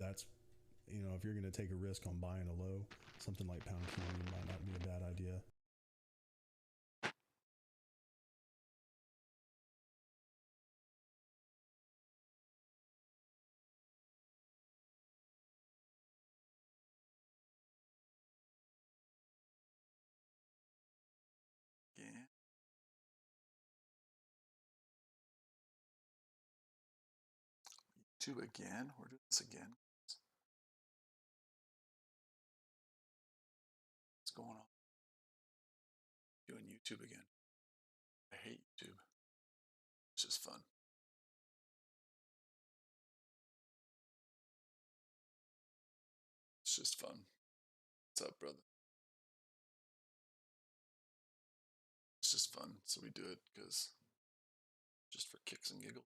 that's, if you're going to take a risk on buying a low, something like pound canyon might not be a bad idea. Yeah. YouTube again. We're doing this again. What's going on? Doing YouTube again. I hate YouTube. It's just fun. It's just fun. What's up, brother? It's just fun, so we do it because just for kicks and giggles.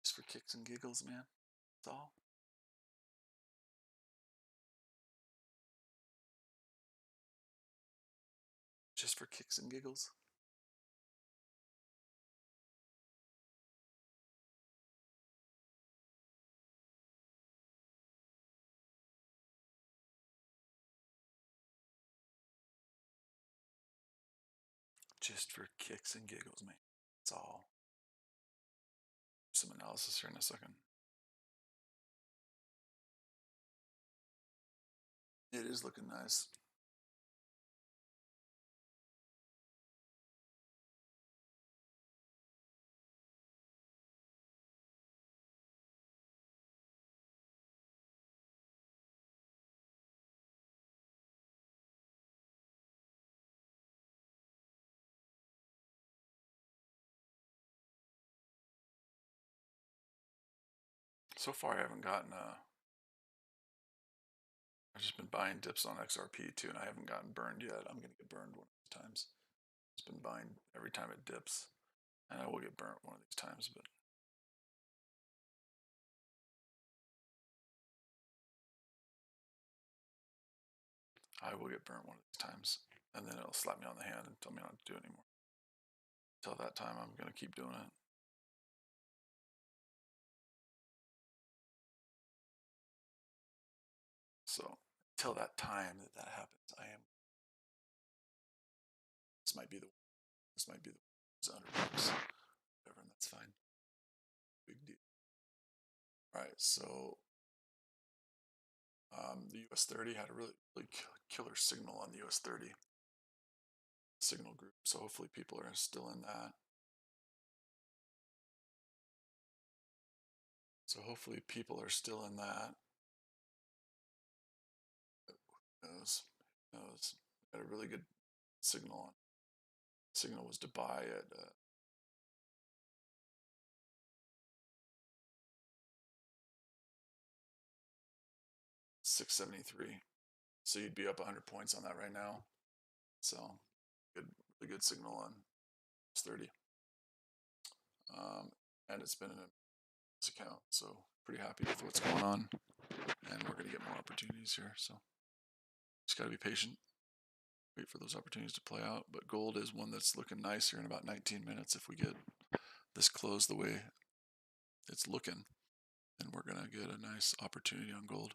Just for kicks and giggles, man. That's all. Just for kicks and giggles. Just for kicks and giggles, man. That's all. Some analysis here in a second. It is looking nice. So far, I haven't gotten I've just been buying dips on XRP too, and I haven't gotten burned yet. I'm gonna get burned one of these times. It's been buying every time it dips, and I will get burnt one of these times. But I will get burnt one of these times, and then it'll slap me on the hand and tell me not to do it anymore. Until that time, I'm gonna keep doing it. So until that time that happens, I am. This might be the. This might be the $100, whatever, and that's fine. Big deal. All right, so the US 30 had a really killer signal on the US 30 signal group, so hopefully people are still in that. So hopefully people are still in that. Who knows? Who knows? Had a really good signal on. Signal was to buy at 673. So you'd be up 100 points on that right now. So good, really good signal on 30. And it's been in this account, so pretty happy with what's going on. And we're gonna get more opportunities here. So just gotta be patient. Wait for those opportunities to play out. But gold is one that's looking nice here in about 19 minutes. If we get this closed the way it's looking, then we're gonna get a nice opportunity on gold.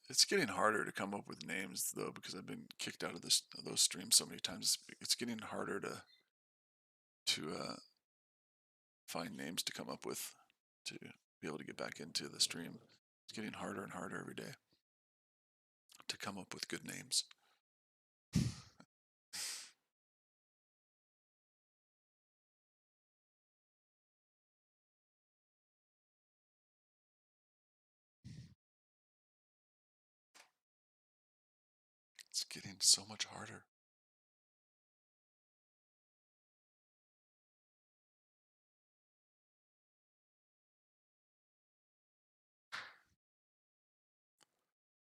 It's getting harder to come up with names though, because I've been kicked out of those streams so many times. It's getting harder to find names to come up with to be able to get back into the stream. It's getting harder and harder every day to come up with good names. It's getting so much harder.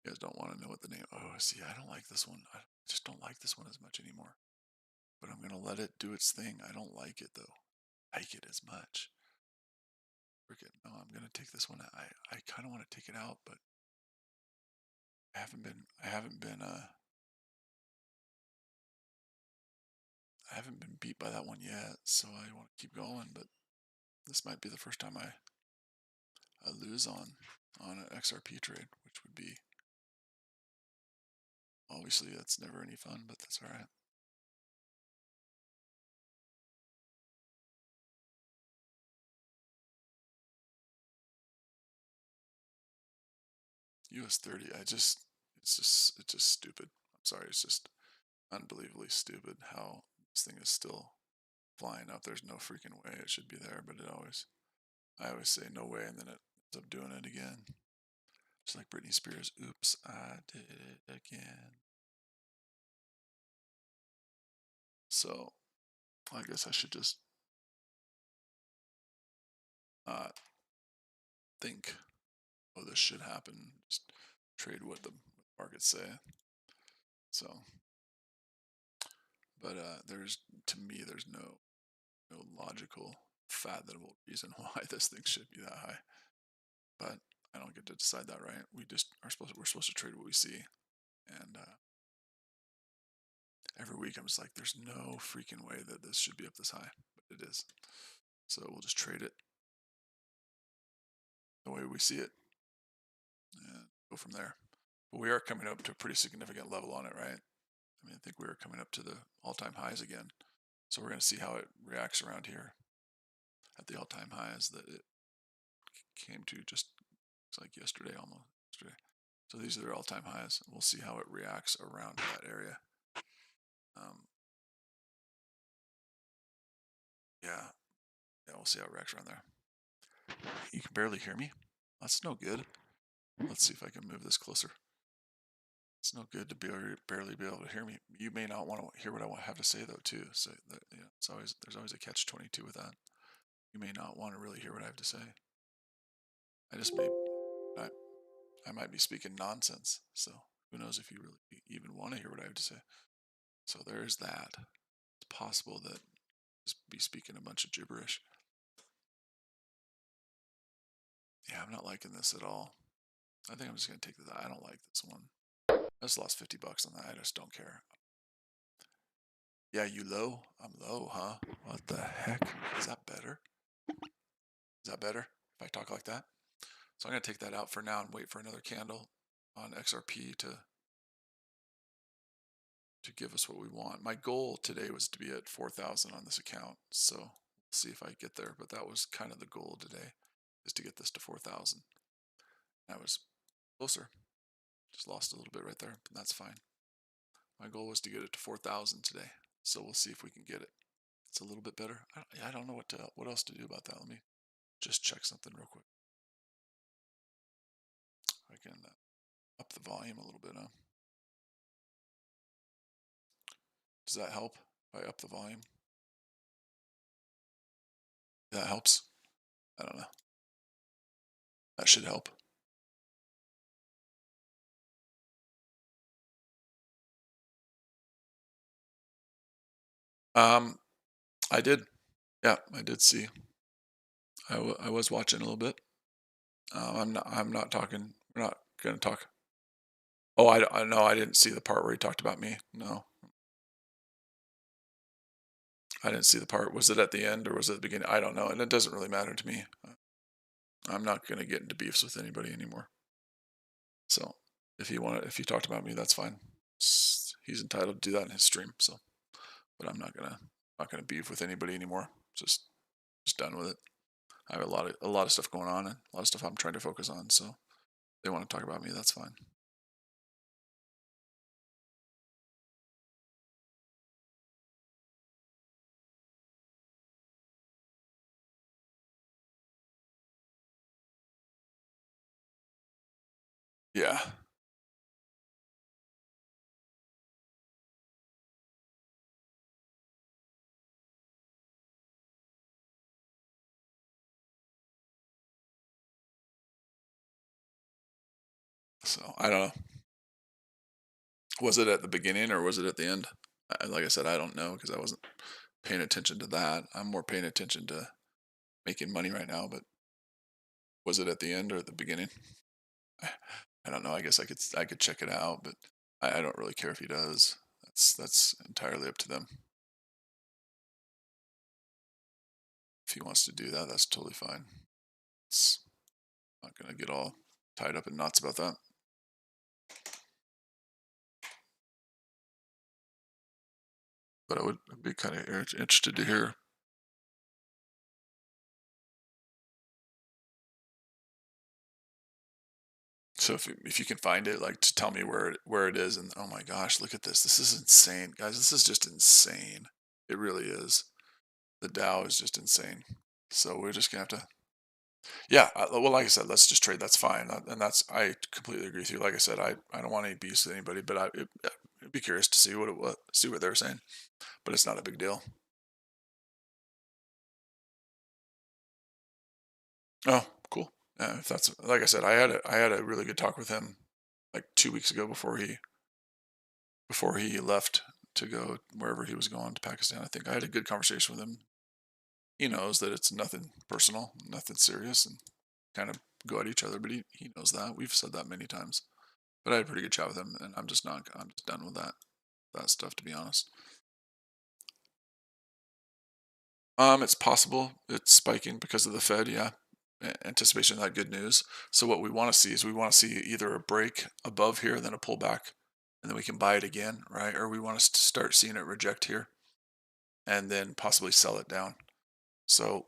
You guys don't want to know what the name. Oh, see, I don't like this one. I just don't like this one as much anymore. But I'm gonna let it do its thing. I don't like it though. Like it as much. Forget. No, I'm gonna take this one. I kind of want to take it out, but I haven't been beat by that one yet, so I want to keep going. But this might be the first time I lose on an XRP trade, which would be obviously that's never any fun, but that's all right. US 30. It's just stupid. I'm sorry, it's just unbelievably stupid how this thing is still flying up. There's no freaking way it should be there, but I always say no way, and then it ends up doing it again. Just like Britney Spears, oops, I did it again. So I guess I should just not think, oh, this should happen. Just trade what the markets say. So, but to me, there's no logical, fathomable reason why this thing should be that high. But I don't get to decide that, right? We're supposed to trade what we see, and every week I'm just like, there's no freaking way that this should be up this high, but it is. So we'll just trade it the way we see it and go from there. But we are coming up to a pretty significant level on it, right? I mean, I think we are coming up to the all-time highs again. So we're going to see how it reacts around here at the all-time highs that it came to just like yesterday, almost yesterday. So these are their all-time highs. We'll see how it reacts around that area. Yeah, we'll see how it reacts around there. You can barely hear me. That's no good. Let's see if I can move this closer. It's no good to barely be able to hear me. You may not want to hear what I have to say though, too. So there's always a catch-22 with that. You may not want to really hear what I have to say. I might be speaking nonsense. So who knows if you really even want to hear what I have to say. So there's that. It's possible that I'll be speaking a bunch of gibberish. Yeah, I'm not liking this at all. I think I'm just gonna take this. I don't like this one. I just lost $50 on that. I just don't care. Yeah, you low? I'm low, huh? What the heck? Is that better? Is that better if I talk like that? So I'm gonna take that out for now and wait for another candle on XRP to give us what we want. My goal today was to be at 4,000 on this account, so we'll see if I get there. But that was kind of the goal today, is to get this to 4,000. I was closer. Just lost a little bit right there, but that's fine. My goal was to get it to 4,000 today, so we'll see if we can get it. It's a little bit better. I don't know what else to do about that. Let me just check something real quick. I can up the volume a little bit, huh? Does that help if I up the volume? That helps? I don't know. That should help. I did. Yeah, I did see. I was watching a little bit. I'm not talking. We're not going to talk. Oh, I know. I didn't see the part where he talked about me. No, I didn't see the part. Was it at the end or was it at the beginning? I don't know, and it doesn't really matter to me. I'm not going to get into beefs with anybody anymore. So if he talked about me, that's fine. He's entitled to do that in his stream. So, but I'm not gonna beef with anybody anymore. Just done with it. I have a lot of stuff going on and a lot of stuff I'm trying to focus on. So if they want to talk about me, that's fine. Yeah. So I don't know. Was it at the beginning or was it at the end? Like I said, I don't know because I wasn't paying attention to that. I'm more paying attention to making money right now. But was it at the end or at the beginning? I don't know. I guess I could check it out, but I don't really care if he does. That's entirely up to them. If he wants to do that, that's totally fine. It's not gonna get all tied up in knots about that. But I would be kind of interested to hear. So if you can find it, like to tell me where it is, and oh my gosh, look at this! This is insane, guys. This is just insane. It really is. The Dow is just insane. So we're just gonna have to. Yeah. Well, like I said, let's just trade. That's fine, and that's I completely agree with you. Like I said, I don't want any beef with anybody, but I'd be curious to see see what they're saying. But it's not a big deal. Oh, cool. Yeah, if that's like I said, I had a really good talk with him like 2 weeks ago before he left to go wherever he was going to Pakistan. I think I had a good conversation with him. He knows that it's nothing personal, nothing serious, and kind of go at each other. But he knows that. We've said that many times. But I had a pretty good chat with him, and I'm just not. I'm just done with that stuff, to be honest. It's possible it's spiking because of the Fed. Yeah, anticipation of that good news. So what we want to see is we want to see either a break above here, then a pullback, and then we can buy it again, right? Or we want to start seeing it reject here, and then possibly sell it down. So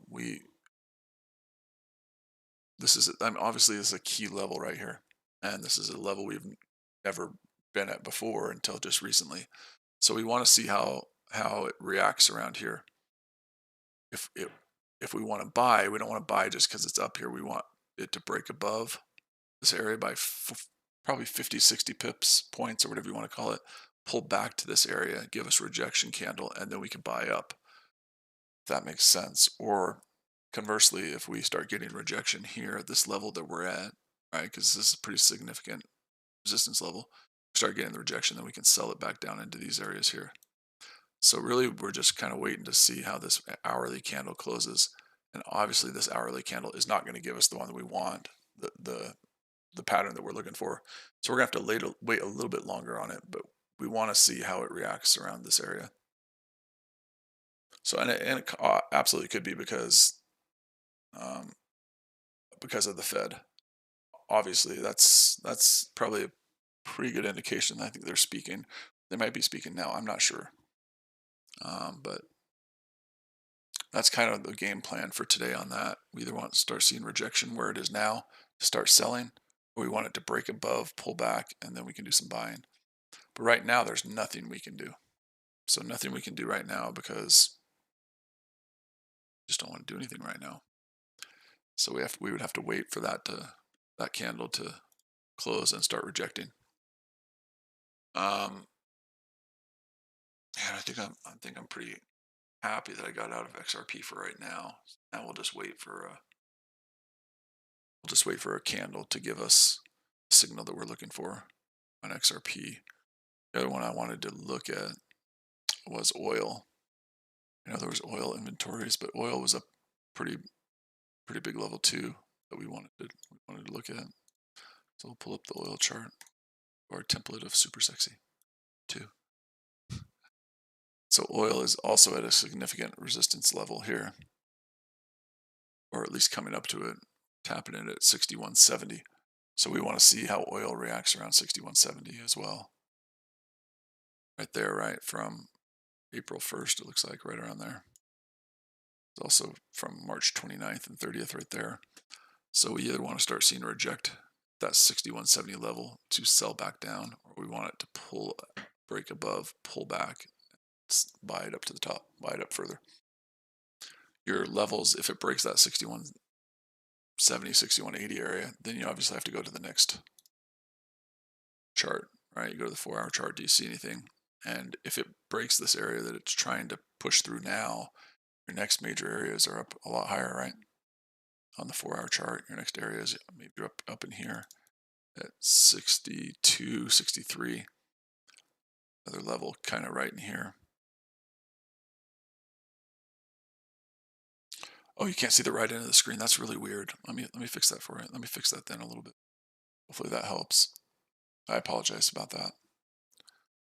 this is obviously this is a key level right here, and this is a level we've never been at before until just recently. So we want to see how it reacts around here. If it if we want to buy, we don't want to buy just because it's up here. We want it to break above this area by probably 50, 60 pips, points, or whatever you want to call it. Pull back to this area, give us rejection candle, and then we can buy up. If that makes sense. Or conversely, if we start getting rejection here at this level that we're at, right, because this is a pretty significant resistance level, start getting the rejection, then we can sell it back down into these areas here. So really, we're just kind of waiting to see how this hourly candle closes. And obviously, this hourly candle is not going to give us the one that we want, the pattern that we're looking for. So we're going to have to wait a little bit longer on it, but we want to see how it reacts around this area. So and it absolutely could be um, because of the Fed. Obviously, that's probably a pretty good indication. I think they're speaking. They might be speaking now. I'm not sure, but that's kind of the game plan for today on that. We either want to start seeing rejection where it is now to start selling, or we want it to break above, pull back, and then we can do some buying. But right now, there's nothing we can do. So nothing we can do right now because we just don't want to do anything right now. So we would have to wait for that candle to close and start rejecting. Um, and I think I'm pretty happy that I got out of XRP for right now. Now we'll just wait for a candle to give us the signal that we're looking for on XRP. The other one I wanted to look at was oil. I know there was oil inventories, but oil was a pretty big level too that we wanted to look at. So we'll pull up the oil chart or a template of super sexy too. So oil is also at a significant resistance level here, or at least coming up to it, tapping it at 6170. So we want to see how oil reacts around 6170 as well. Right there, right from April 1st, it looks like right around there. It's also from March 29th and 30th right there. So we either want to start seeing reject that 6170 level to sell back down, or we want it to break above, pull back, buy it up to the top, buy it up further. Your levels, if it breaks that 6170, 6180 area, then you obviously have to go to the next chart, right? You go to the 4-hour chart. Do you see anything? And if it breaks this area that it's trying to push through now, your next major areas are up a lot higher, right? On the 4-hour chart, your next areas maybe up in here at 62, 63. Another level kind of right in here. Oh, you can't see the right end of the screen. That's really weird. Let me fix that for you. Let me fix that then a little bit. Hopefully that helps. I apologize about that.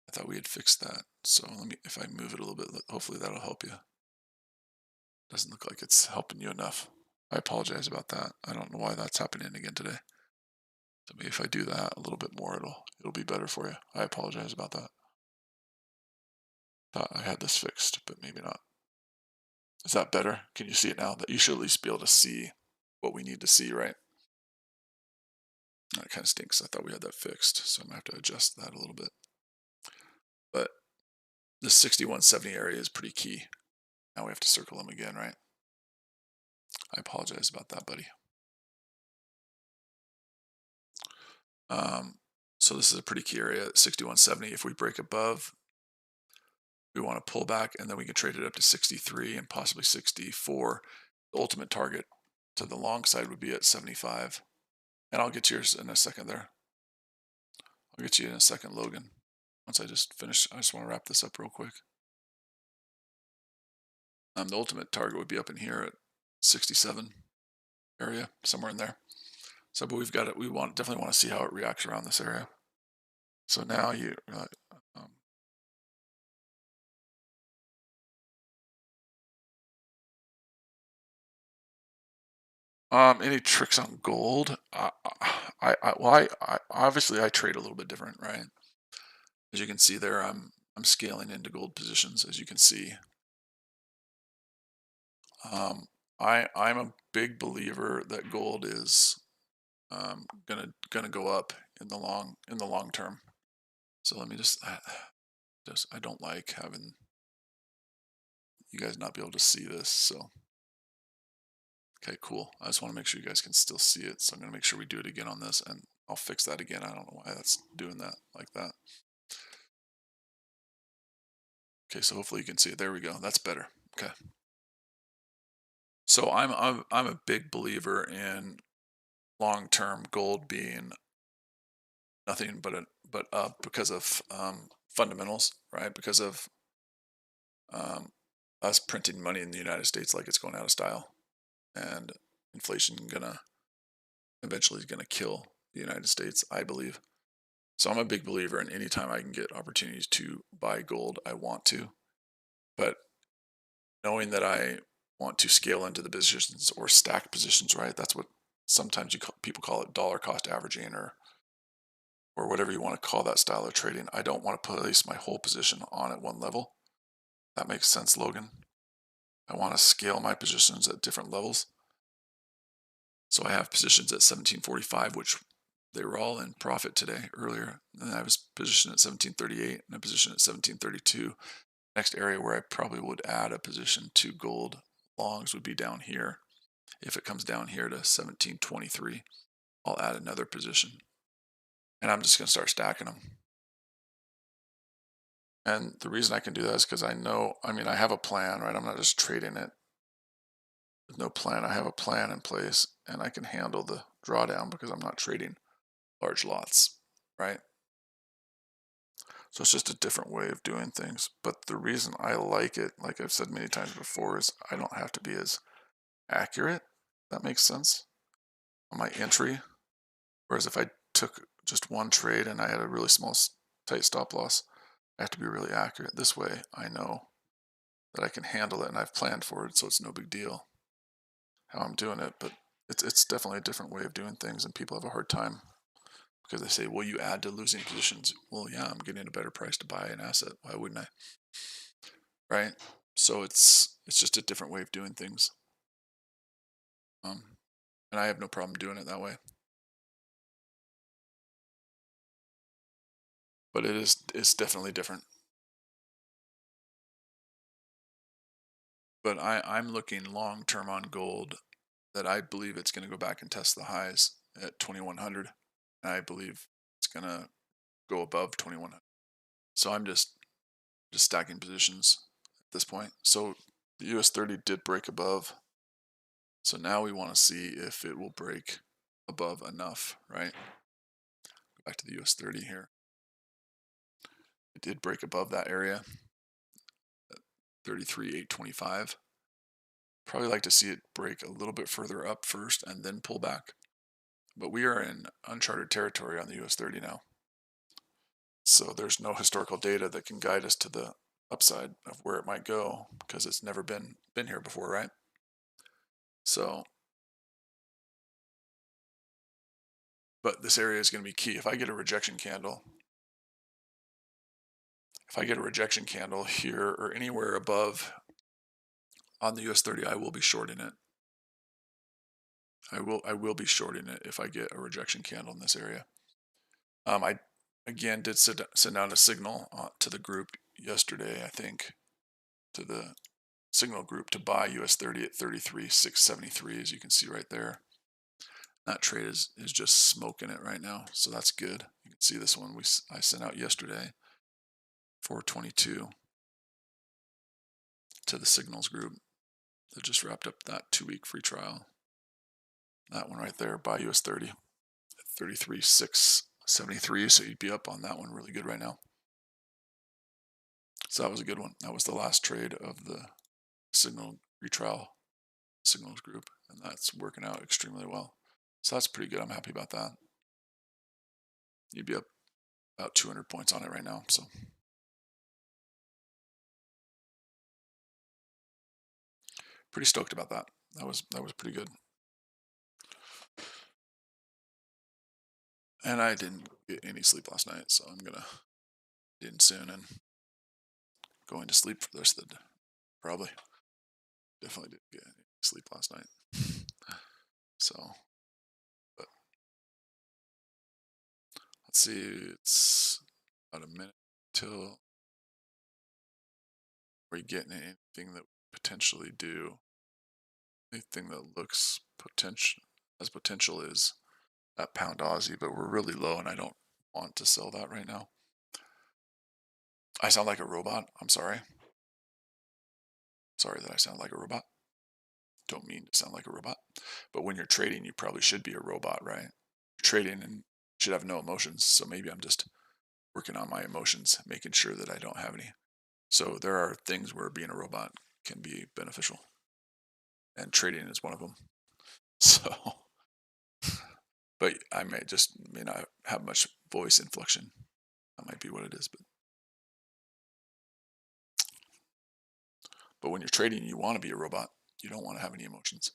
I thought we had fixed that. So if I move it a little bit, hopefully that'll help you. Doesn't look like it's helping you enough. I apologize about that. I don't know why that's happening again today. So maybe if I do that a little bit more, it'll be better for you. I apologize about that. Thought I had this fixed, but maybe not. Is that better? Can you see it now? That you should at least be able to see what we need to see, right? That kind of stinks. I thought we had that fixed, so I'm gonna have to adjust that a little bit. But the 6170 area is pretty key. Now we have to circle them again, right? I apologize about that, buddy. So this is a pretty key area, 6170. If we break above, we want to pull back, and then we can trade it up to 63 and possibly 64. The ultimate target to the long side would be at 75. And I'll get to yours in a second there. I'll get you in a second, Logan. Once I just finish, I just want to wrap this up real quick. The ultimate target would be up in here at 67 area, somewhere in there. So, but we've got it. We definitely want to see how it reacts around this area. So now any tricks on gold? I obviously I trade a little bit different, right? As you can see there, I'm scaling into gold positions, as you can see. I'm a big believer that gold is gonna go up in the long term. So let me just I don't like having you guys not be able to see this. So okay, cool. I just want to make sure you guys can still see it. So I'm gonna make sure we do it again on this, and I'll fix that again. I don't know why that's doing that like that. Okay, so hopefully you can see it. There we go. That's better. Okay. So I'm a big believer in long-term gold being nothing but up because of fundamentals, right? Because of us printing money in the United States like it's going out of style, and inflation eventually gonna kill the United States, I believe. So I'm a big believer in any time I can get opportunities to buy gold, I want to. But knowing that I want to scale into the positions or stack positions, right? That's what sometimes people call it dollar cost averaging or whatever you want to call that style of trading. I don't want to place my whole position on at one level. That makes sense, Logan. I want to scale my positions at different levels. So I have positions at 1745, which they were all in profit today earlier. And I was positioned at 1738 and a position at 1732. Next area where I probably would add a position to gold longs would be down here. If it comes down here to 1723, I'll add another position. And I'm just going to start stacking them. And the reason I can do that is because I know, I have a plan, right? I'm not just trading it with no plan. I have a plan in place, and I can handle the drawdown because I'm not trading large lots, right? So it's just a different way of doing things. But the reason I like it, like I've said many times before, is I don't have to be as accurate. That makes sense on my entry. Whereas if I took just one trade and I had a really small, tight stop loss, I have to be really accurate. This way, I know that I can handle it, and I've planned for it, so it's no big deal how I'm doing it. But it's definitely a different way of doing things, and people have a hard time because they say, "Well, you add to losing positions." Well, yeah, I'm getting a better price to buy an asset. Why wouldn't I? Right? So it's just a different way of doing things, um, and I have no problem doing it that way. But it's definitely different. But I'm looking long term on gold that I believe it's going to go back and test the highs at 2100. And I believe it's going to go above 2100. So I'm just stacking positions at this point. So the US 30 did break above. So now we want to see if it will break above enough, right? Go back to the US 30 here. It did break above that area, 33,825. Probably like to see it break a little bit further up first and then pull back. But we are in uncharted territory on the US 30 now. So there's no historical data that can guide us to the upside of where it might go because it's never been here before, right? So, but this area is going to be key. If I get a rejection candle, here or anywhere above on the US 30, I will be shorting it. I will be shorting it if I get a rejection candle in this area. I again did send out a signal to the group yesterday, I think, to the signal group to buy US 30 at 33,673, as you can see right there. That trade is just smoking it right now, so that's good. You can see this one I sent out yesterday, 422, to the signals group that just wrapped up that 2-week free trial. That one right there, buy US 30 at 33,673, so you'd be up on that one really good right now. So that was a good one. That was the last trade of the signal retrial signals group, and that's working out extremely well. So that's pretty good. I'm happy about that. You'd be up about 200 points on it right now. So pretty stoked about that. That was pretty good. And I didn't get any sleep last night, so I'm gonna get in soon and going to sleep for the rest of the day. Probably. Definitely didn't get any sleep last night. So, but let's see. It's about a minute till we get anything that we potentially do. Anything that looks has potential is that pound Aussie, but we're really low, and I don't want to sell that right now. I sound like a robot. I'm sorry. Sorry that I sound like a robot. Don't mean to sound like a robot. But when you're trading, you probably should be a robot, right? You're trading and should have no emotions. So maybe I'm just working on my emotions, making sure that I don't have any. So there are things where being a robot can be beneficial. And trading is one of them. So, but I may not have much voice inflection. That might be what it is. But when you're trading, you want to be a robot. You don't want to have any emotions.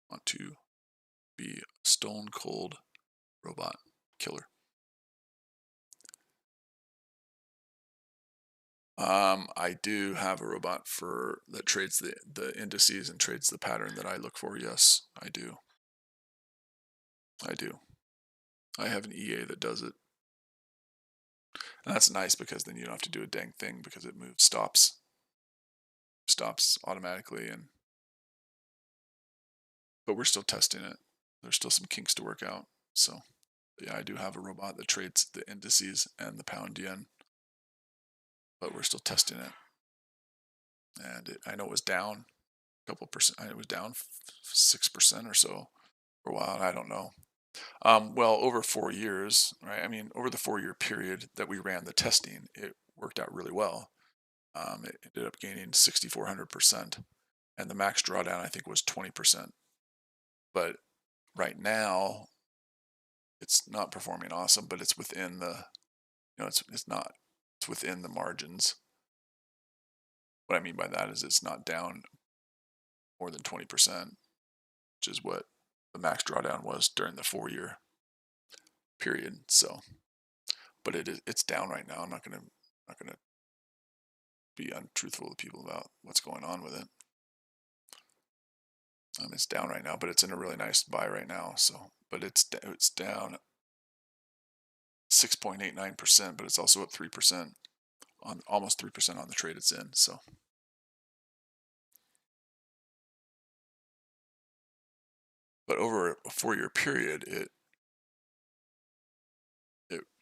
You want to be a stone cold robot killer. I do have a robot that trades the indices and trades the pattern that I look for. Yes, I do. I do. I have an EA that does it. And that's nice because then you don't have to do a dang thing because it stops automatically, but we're still testing it. There's still some kinks to work out. So yeah, I do have a robot that trades the indices and the pound yen, but we're still testing it. And I know it was down a couple percent. It was down 6% or so for a while. And I don't know. Well, over 4 years, right? I mean, over the 4-year period that we ran the testing, it worked out really well. It ended up gaining 6,400%, and the max drawdown I think was 20%. But right now, it's not performing awesome, but it's within it's within the margins. What I mean by that is it's not down more than 20%, which is what the max drawdown was during the 4-year period. So, but it's down right now. I'm not gonna be untruthful to people about what's going on with it. It's down right now, but it's in a really nice buy right now. So, but it's down 6.89%, but it's also up 3% on almost 3% on the trade it's in. So, but over a 4-year period, it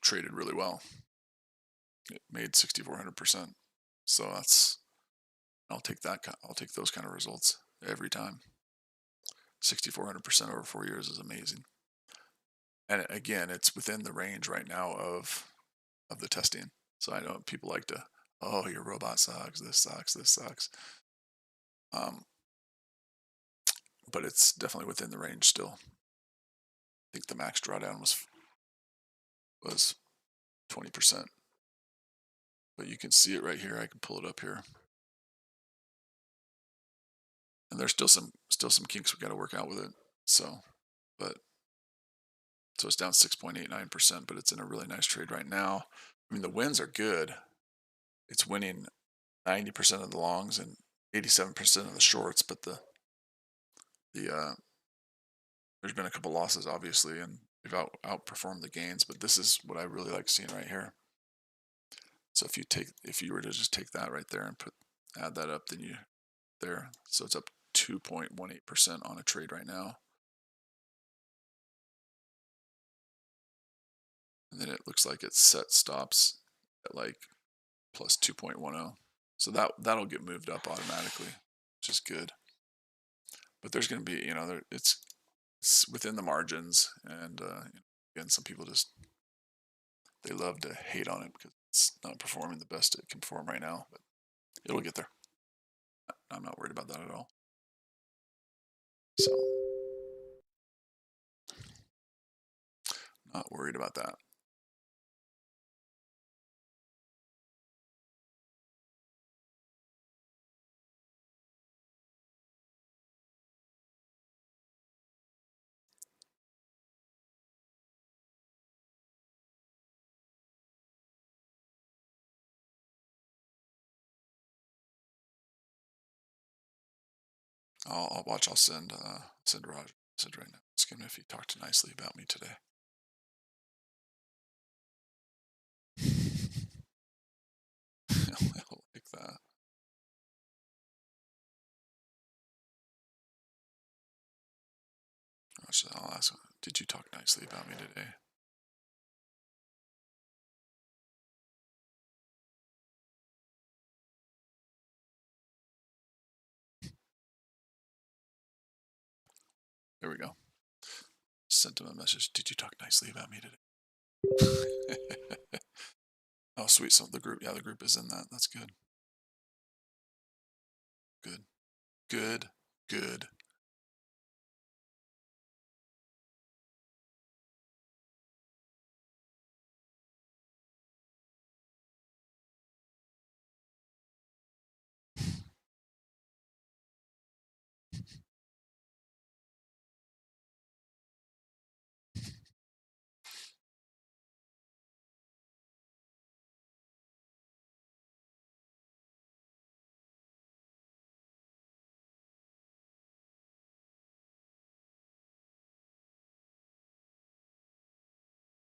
traded really well. It made 6,400%. So I'll take those kind of results every time. 6,400% over 4 years is amazing. And again, it's within the range right now of the testing. So I know people like to, oh, your robot sucks, this sucks. But it's definitely within the range still. think the max drawdown was 20%. But you can see it right here. I can pull it up here. And there's still some kinks we got to work out with it. So it's down 6.89%, but it's in a really nice trade right now. I mean, the wins are good. It's winning 90% of the longs and 87% of the shorts, but there's been a couple losses, obviously, and they've outperformed the gains. But this is what I really like seeing right here. So if you were to just take that right there and add that up, then so it's up 2.18% on a trade right now. And then it looks like it set stops at like plus 2.10. So that'll get moved up automatically, which is good. But there's going to be, it's within the margins, and again, some people they love to hate on it because it's not performing the best it can perform right now, but it'll get there. I'm not worried about that at all. So, not worried about that. I'll watch. I'll send Roger a message right now. Ask him if he talked nicely about me today. He'll like that. I'll ask him, did you talk nicely about me today? There we go. Sent him a message. Did you talk nicely about me today? Oh, sweet. So the group is in that. That's good. Good.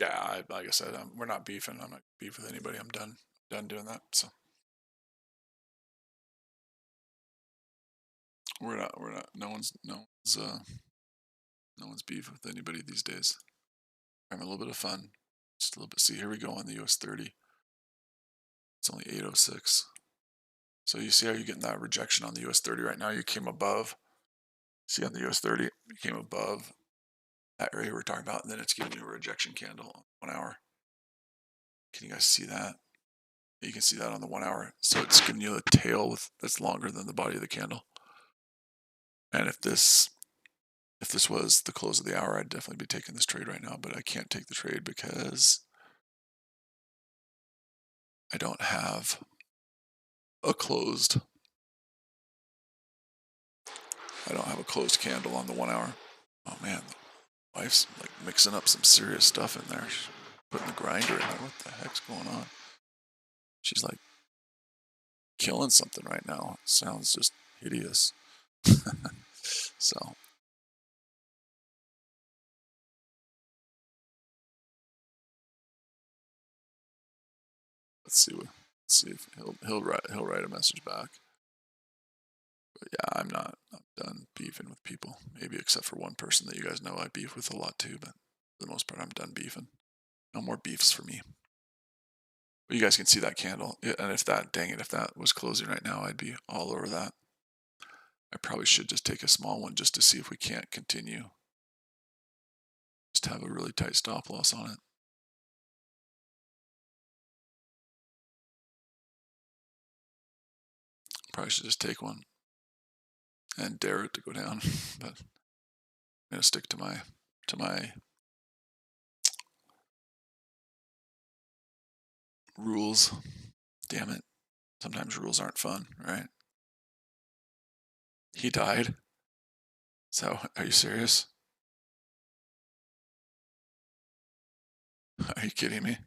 Yeah, like I said, we're not beefing. I'm not beef with anybody. I'm done doing that. So we're not. No one's beef with anybody these days. Having a little bit of fun. Just a little bit. See, here we go on the US 30. It's only 806. So you see how you're getting that rejection on the US 30 right now? You came above. See on the US 30, you came above that area we're talking about, and then it's giving you a rejection candle on 1 hour. Can you guys see that? You can see that on the 1 hour. So it's giving you a tail that's longer than the body of the candle. And if this was the close of the hour, I'd definitely be taking this trade right now, but I can't take the trade because I don't have a closed candle on the 1 hour. Oh man, the wife's like mixing up some serious stuff in there. She's putting the grinder in there. What the heck's going on? She's like killing something right now. It sounds just hideous. So let's see if he'll write a message back. But yeah, I'm done beefing with people. Maybe except for one person that you guys know I beef with a lot too, but for the most part I'm done beefing. No more beefs for me. But you guys can see that candle, and if that was closing right now, I'd be all over that. I probably should just take a small one just to see if we can't continue. Just have a really tight stop loss on it. Probably should just take one and dare it to go down, but I'm gonna stick to my rules. Damn it. Sometimes rules aren't fun, right? He died. So, are you serious? Are you kidding me?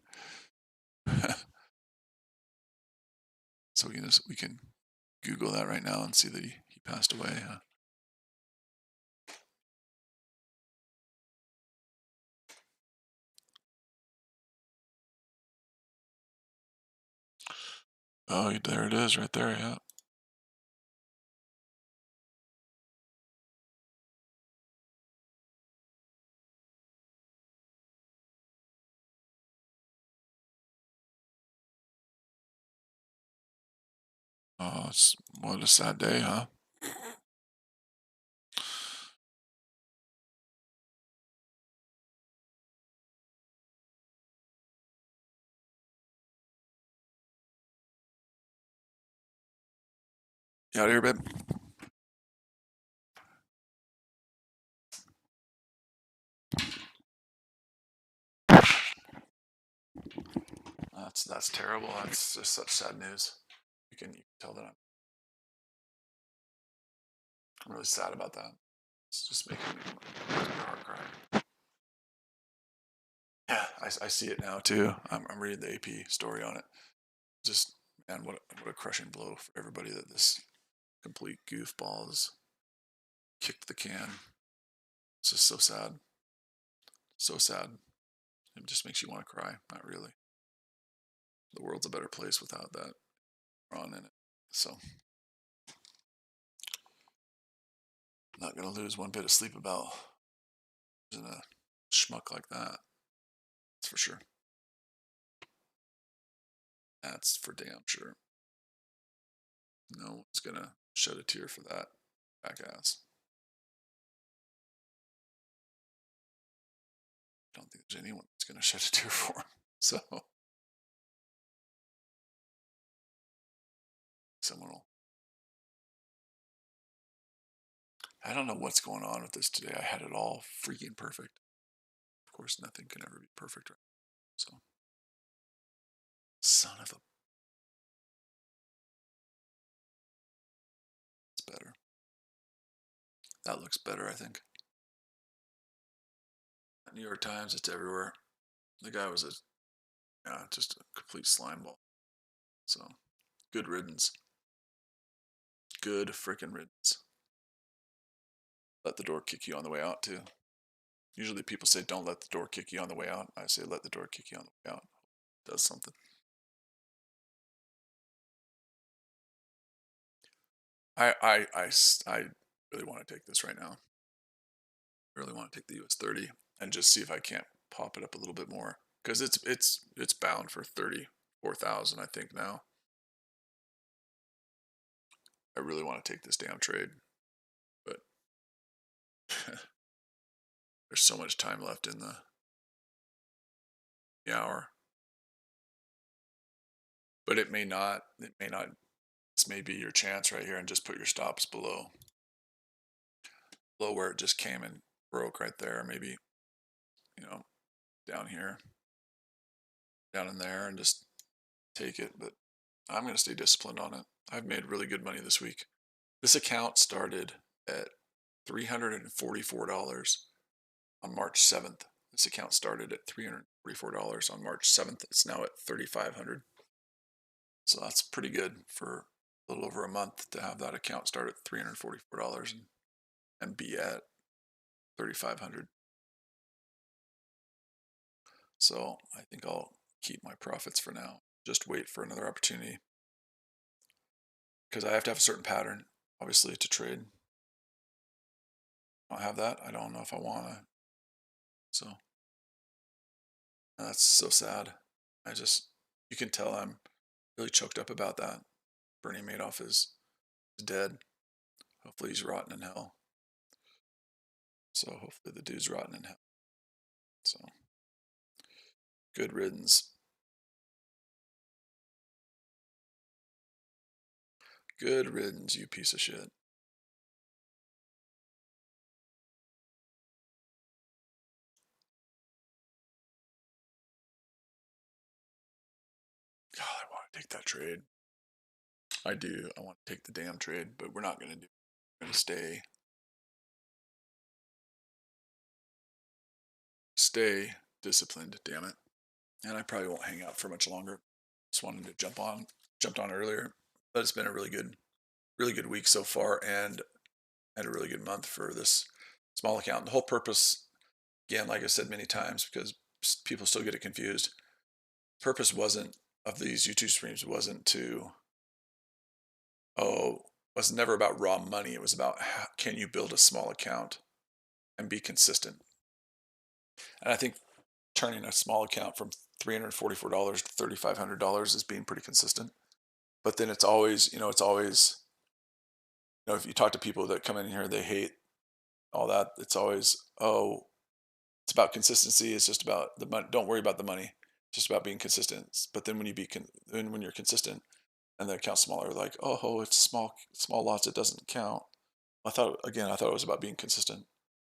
So we can Google that right now and see that he passed away. Huh? Oh, there it is, right there. Yeah. Oh, it's what a sad day, huh? You out of here, babe? That's terrible. That's just such sad news. You can tell that I'm really sad about that. It's just making my heart cry. Yeah, I see it now too. I'm reading the AP story on it. Just man, what a crushing blow for everybody that this complete goofball has kicked the can. It's just so sad. So sad. It just makes you want to cry. Not really. The world's a better place without that Ron in it. So I'm not gonna lose one bit of sleep about losing a schmuck like that. That's for sure. That's for damn sure. No one's gonna shed a tear for that jackass. I don't think there's anyone that's gonna shed a tear for him. So someone will. I don't know what's going on with this today. I had it all freaking perfect. Of course, nothing can ever be perfect, right? So, son of a. It's better. That looks better, I think. New York Times, it's everywhere. The guy was just a complete slime ball. So, good riddance. Good freaking riddance. Let the door kick you on the way out, too. Usually people say don't let the door kick you on the way out. I say let the door kick you on the way out. It does something. I really want to take this right now. I really want to take the US 30 and just see if I can't pop it up a little bit more because it's bound for 34,000 I think now. I really want to take this damn trade, but there's so much time left in the hour. But it may not. It may not. This may be your chance right here, and just put your stops below where it just came and broke right there. Maybe you know down here, down in there, and just take it. But I'm going to stay disciplined on it. I've made really good money this week. This account started at $344 on March 7th. This account started at $344 on March 7th. It's now at $3,500. So that's pretty good for a little over a month to have that account start at $344 and be at 3,500. So I think I'll keep my profits for now. Just wait for another opportunity because I have to have a certain pattern, obviously, to trade. I don't have that. I don't know if I want to. So that's so sad. You can tell I'm really choked up about that. Bernie Madoff is dead. Hopefully he's rotten in hell. So hopefully the dude's rotten in hell. So good riddance. Good riddance, you piece of shit. take that trade. I do. I want to take the damn trade, but we're not going to do it. We're going to stay disciplined, damn it. And I probably won't hang out for much longer. Just wanted to jumped on earlier. But it's been a really good week so far, and had a really good month for this small account. The whole purpose, again, like I said many times, because people still get it confused, purpose wasn't of these YouTube streams wasn't to was never about raw money. It was about how can you build a small account and be consistent. And I think turning a small account from $344 to $3,500 is being pretty consistent. But then it's always, if you talk to people that come in here, they hate all that. It's always, it's about consistency. It's just about the money. Don't worry about the money. It's just about being consistent. But then when when you're consistent and the account's smaller, like, it's small lots. It doesn't count. I thought it was about being consistent,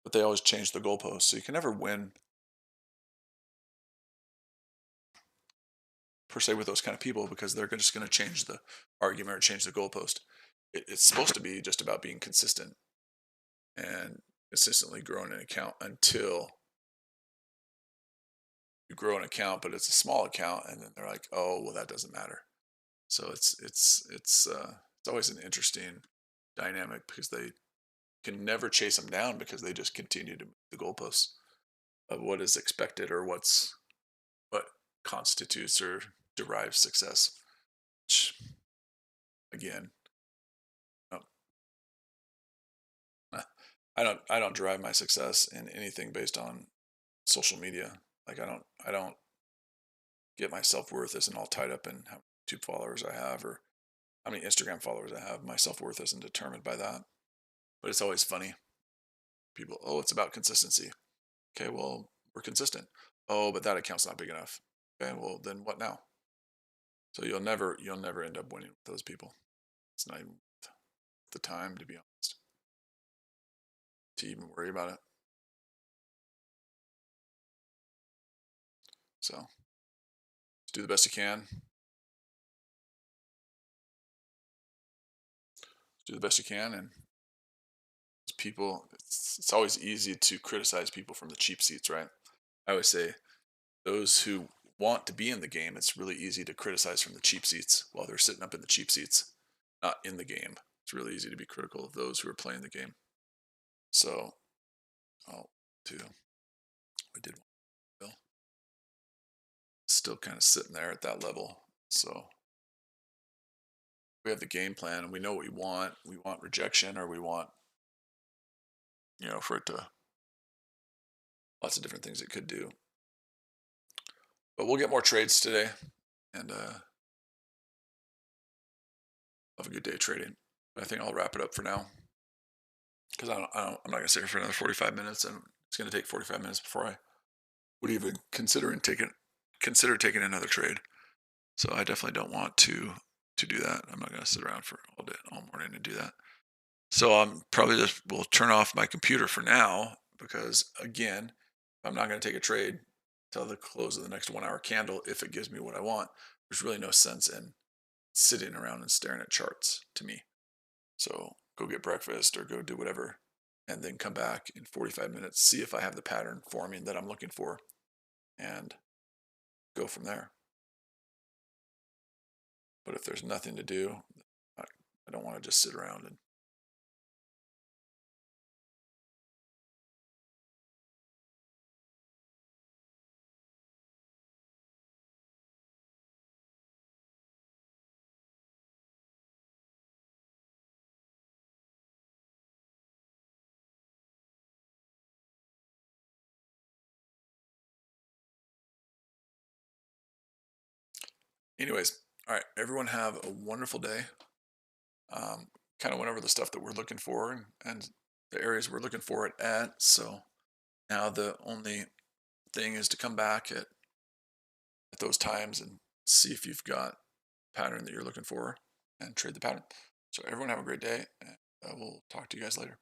but they always change the goalposts. So you can never win per se with those kind of people because they're just going to change the argument or change the goalpost. It's supposed to be just about being consistent and consistently growing an account until you grow an account, but it's a small account, and then they're like, oh, well, that doesn't matter. So it's always an interesting dynamic because they can never chase them down because they just continue to move the goalposts of what is expected or what constitutes or derives success. Which, again, I don't derive my success in anything based on social media. Like I don't get my self-worth isn't all tied up in how many YouTube followers I have or how many Instagram followers I have. My self-worth isn't determined by that. But it's always funny. People, it's about consistency. Okay, well, we're consistent. Oh, but that account's not big enough. Okay, well, then what now? So you'll never end up winning with those people. It's not even the time, to be honest, to even worry about it. So just do the best you can. Do the best you can, and people, it's always easy to criticize people from the cheap seats, right? I always say those who want to be in the game, it's really easy to criticize from the cheap seats while they're sitting up in the cheap seats, not in the game. It's really easy to be critical of those who are playing the game. So, I did one. Still kind of sitting there at that level. So we have the game plan and we know what we want. We want rejection, or we want, for it to, lots of different things it could do. But we'll get more trades today, and have a good day trading. I think I'll wrap it up for now because I'm not going to sit here for another 45 minutes, and it's going to take 45 minutes before I would even consider taking another trade. So I definitely don't want to do that. I'm not going to sit around for all morning and do that. So I'm probably will turn off my computer for now because, again, I'm not going to take a trade till the close of the next 1 hour candle if it gives me what I want. There's really no sense in sitting around and staring at charts to me. So go get breakfast or go do whatever, and then come back in 45 minutes, see if I have the pattern forming that I'm looking for, and go from there. But if there's nothing to do, I don't want to just sit around and anyways, all right, everyone have a wonderful day. Kind of went over the stuff that we're looking for and the areas we're looking for it at. So now the only thing is to come back at those times and see if you've got a pattern that you're looking for and trade the pattern. So everyone have a great day, and we'll talk to you guys later.